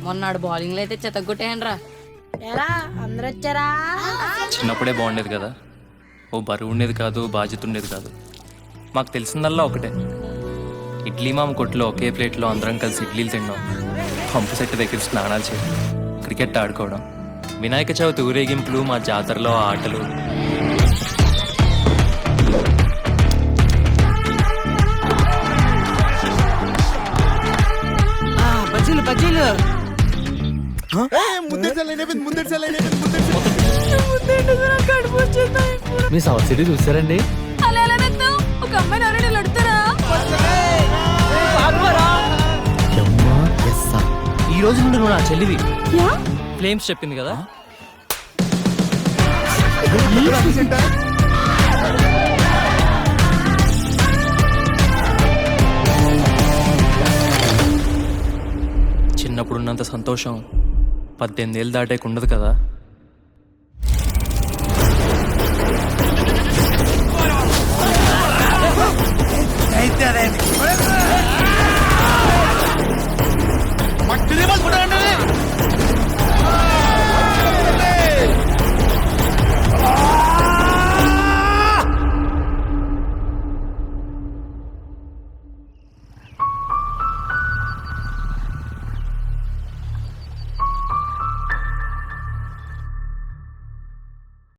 మొన్నాడు బౌలింగ్ లో అయితే చెత్తగొట్టేయండి రా. ఎరా అందరు వచ్చారా? చిన్నప్పుడే బాగుండేది కదా, ఓ బరువు ఉండేది కాదు, బాధ్యత ఉండేది కాదు. మాకు తెలిసిందల్లా ఒకటే, ఇడ్లీ మామ కొట్లో ఒకే ప్లేట్లో అందరం కలిసి ఇడ్లీలు తిన్నాం, పంపు సెట్ దగ్గర స్నానాలు చేయడం, క్రికెట్ ఆడుకోవడం, వినాయక చవితి ఊరేగింపులు, మా జాతరలో ఆటలు. బజ్జీలు బజ్జీలు మీ సబ్సిడీ చూసారండి? ఒక అమ్మాయిని ఎవరైనా అడుగుతారా? ఈ రోజు నుండి నువ్వు నా చెల్లివి. ఫ్లేమ్స్ చెప్పింది కదా. చిన్నప్పుడున్నంత సంతోషం 18 ఏళ్ళు దాటాక ఉండదు కదా. మట్టి